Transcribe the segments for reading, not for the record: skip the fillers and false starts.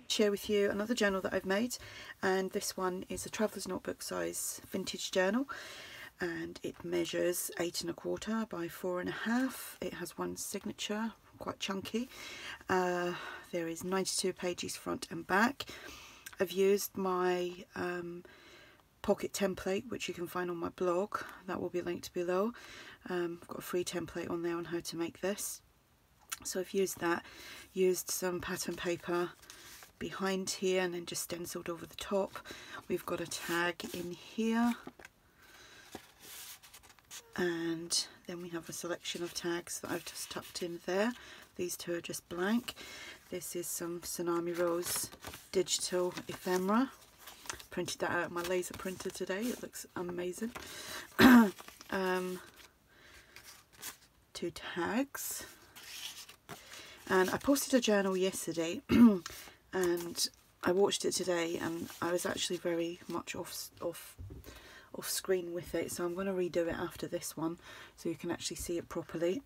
Share with you another journal that I've made, and this one is a traveller's notebook size vintage journal, and it measures 8 1/4 by 4 1/2. It has one signature, quite chunky. There is 92 pages front and back. I've used my pocket template, which you can find on my blog. That will be linked below. I've got a free template on there on how to make this. So I've used that, used some pattern paper behind here and then just stenciled over the top. We've got a tag in here, and then we have a selection of tags that I've just tucked in there. These two are just blank. This is some Tsunami Rose digital ephemera. Printed that out of my laser printer today. It looks amazing. 2 tags. And I posted a journal yesterday and I watched it today, and I was actually very much off screen with it, so I'm going to redo it after this one so you can actually see it properly.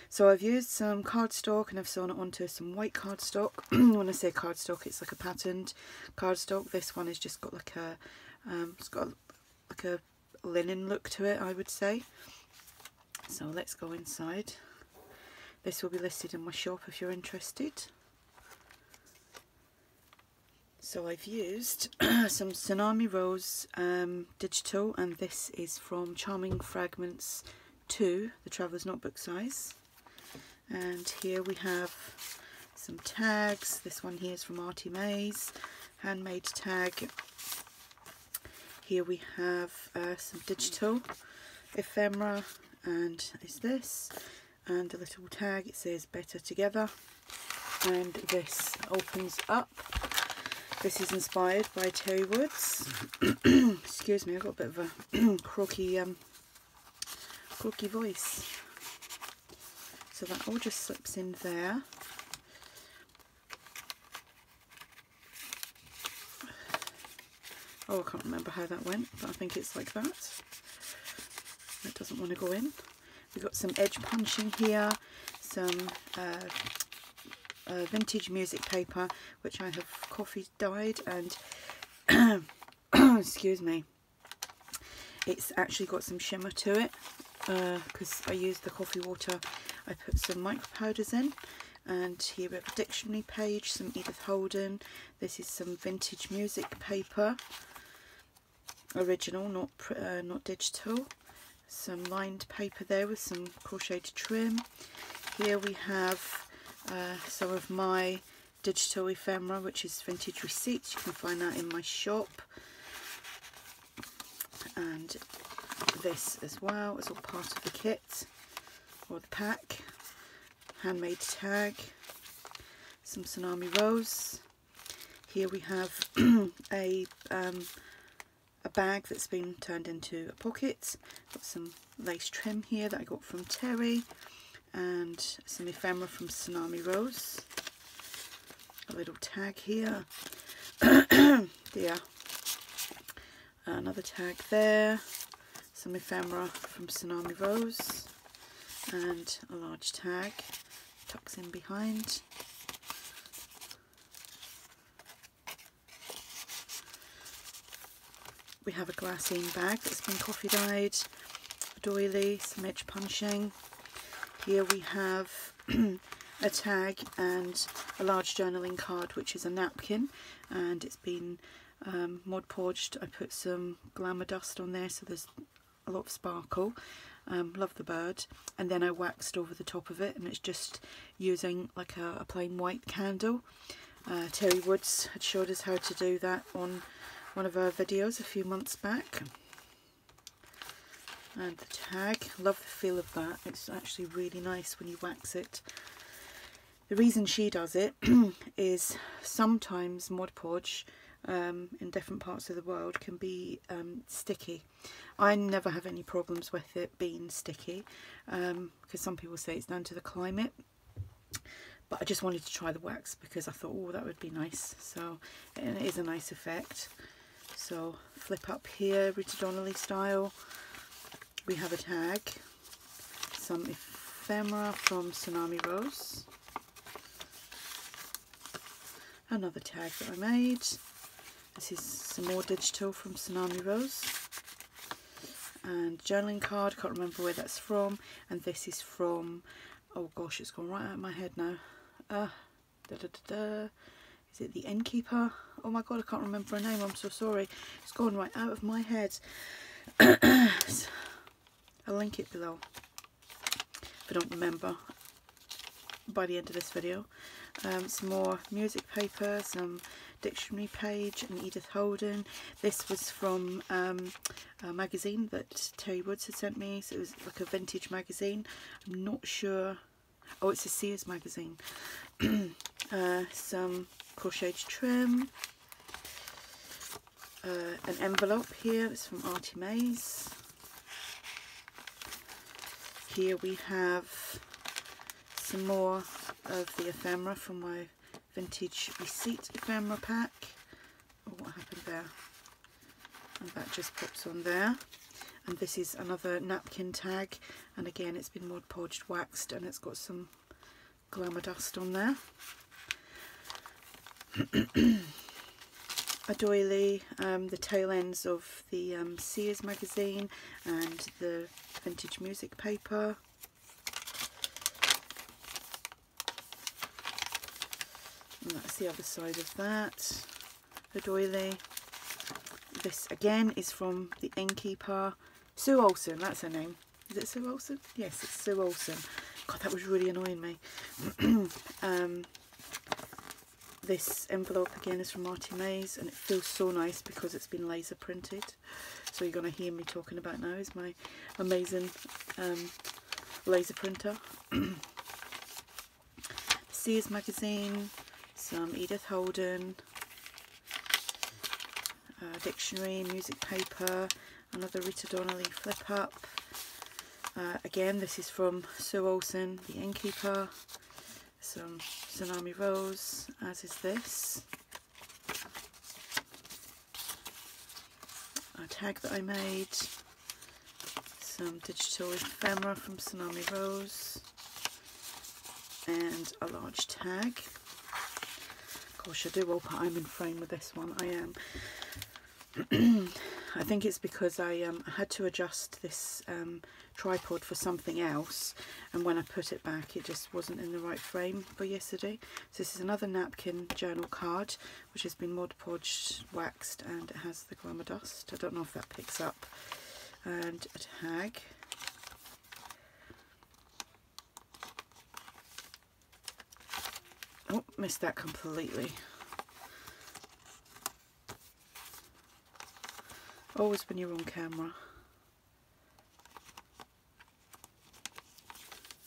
So I've used some cardstock and I've sewn it onto some white cardstock. When I say cardstock, it's like a patterned cardstock. This one has just got like a it's got like a linen look to it, I would say. So let's go inside. This will be listed in my shop if you're interested. So I've used some Tsunami Rose digital, and this is from Charming Fragments 2, the Traveller's Notebook size. And here we have some tags. This one here is from Artie Mays, handmade tag. Here we have some digital ephemera, and is this, and a little tag. It says Better Together, and this opens up. This is inspired by Terry Woods. Excuse me, I've got a bit of a croaky voice. So that all just slips in there. Oh, I can't remember how that went, but I think it's like that. It doesn't want to go in. We've got some edge punching here, some vintage music paper, which I have coffee dyed, and excuse me, it's actually got some shimmer to it because I used the coffee water. I put some micro powders in, and here we have a dictionary page, some Edith Holden. This is some vintage music paper, original, not digital. Some lined paper there with some crocheted trim. Here we have some of my digital ephemera, which is vintage receipts. You can find that in my shop. And this as well is all part of the kit or the pack. Handmade tag, some Tsunami Rose. Here we have a bag that's been turned into a pocket. Got some lace trim here that I got from Terry, and some ephemera from Tsunami Rose. A little tag here. Yeah. Another tag there. Some ephemera from Tsunami Rose, and a large tag tucks in behind. We have a glassine bag that's been coffee dyed, a doily, some edge punching. Here we have a tag and a large journaling card, which is a napkin, and it's been Mod Podged. I put some glamour dust on there, so there's a lot of sparkle. Love the bird. And then I waxed over the top of it, and it's just using like a plain white candle. Terry Woods had showed us how to do that on one of our videos a few months back. And the tag, love the feel of that. It's actually really nice when you wax it. The reason she does it is sometimes Mod Podge in different parts of the world can be sticky. I never have any problems with it being sticky because some people say it's down to the climate, but I just wanted to try the wax because I thought, oh, that would be nice. So, and it is a nice effect. So flip up here, Rita Donnelly style. We have a tag, some ephemera from Tsunami Rose, Another tag that I made. This is some more digital from Tsunami Rose. And journaling card, can't remember where that's from. And this is from, oh gosh, it's gone right out of my head now. Is it the Innkeeper? Oh my god, I can't remember her name, I'm so sorry. It's gone right out of my head. I'll link it below if I don't remember by the end of this video. Some more music paper, some dictionary page, and Edith Holden. This was from a magazine that Terry Woods had sent me, so it was like a vintage magazine. I'm not sure. Oh, it's a Sears magazine. Some crocheted trim. An envelope here, it's from Artie Mays. Here we have some more of the ephemera from my vintage receipt ephemera pack. Oh, what happened there? And that just pops on there. And this is another napkin tag, and again it's been Mod Podged waxed, and it's got some glamour dust on there. A doily, the tail ends of the Sears magazine and the vintage music paper. And that's the other side of that, the doily. This again is from the Innkeeper. Sue Olsen, that's her name. Is it Sue Olsen? Yes, it's Sue Olsen. God, that was really annoying me. This envelope again is from Artie Mays, and it feels so nice because it's been laser printed. So you're going to hear me talking about now is my amazing laser printer. Sears magazine, some Edith Holden, dictionary, music paper, another Rita Donnelly flip up. Again, this is from Sue Olsen, the Innkeeper. Some Tsunami Rose, as is this. A tag that I made. Some digital ephemera from Tsunami Rose. And a large tag. Gosh, I do hope I'm in frame with this one. I am. I think it's because I had to adjust this tripod for something else, and when I put it back it just wasn't in the right frame for yesterday. So this is another napkin journal card which has been Mod Podged waxed, and it has the glamour dust. I don't know if that picks up. And a tag. Oh, missed that completely. Always when you're on camera.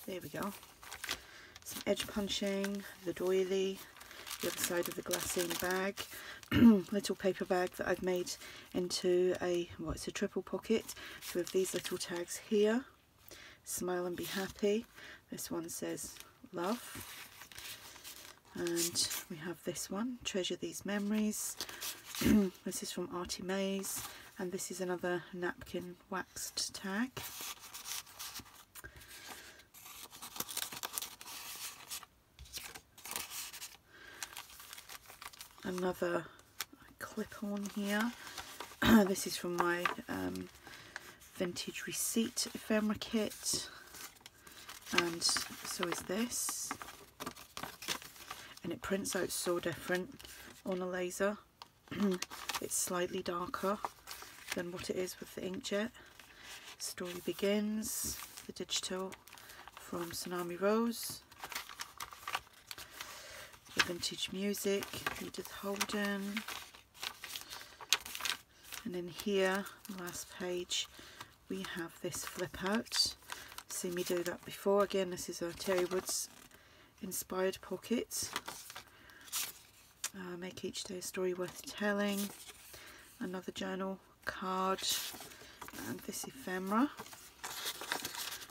There we go. Some edge punching, the doily, the other side of the glassine bag, little paper bag that I've made into a, well, it's a triple pocket. So with these little tags here, smile and be happy. This one says love. And we have this one, treasure these memories. This is from Artie Mays. And this is another napkin waxed tag. Another clip on here. This is from my vintage receipt ephemera kit. And so is this. And it prints out so different on a laser. It's slightly darker than what it is with the inkjet. Story begins, the digital from Tsunami Rose, the vintage music, Edith Holden, and then here, the last page, we have this flip out. Seen me do that before. Again, this is a Terry Woods inspired pocket. Make each day a story worth telling. Another journal card, and this ephemera,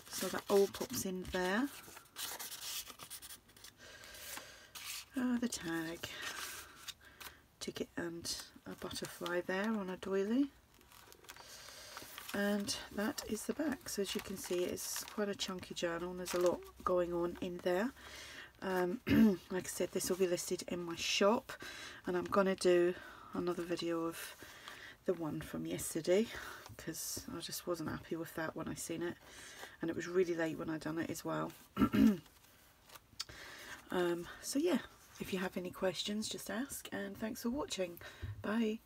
so that all pops in there. The tag, ticket and a butterfly there on a doily, and that is the back. So as you can see, it's quite a chunky journal and there's a lot going on in there. Like I said, this will be listed in my shop, and I'm going to do another video of the one from yesterday because I just wasn't happy with that when I seen it, and it was really late when I done it as well. So yeah, if you have any questions, just ask, and thanks for watching. Bye.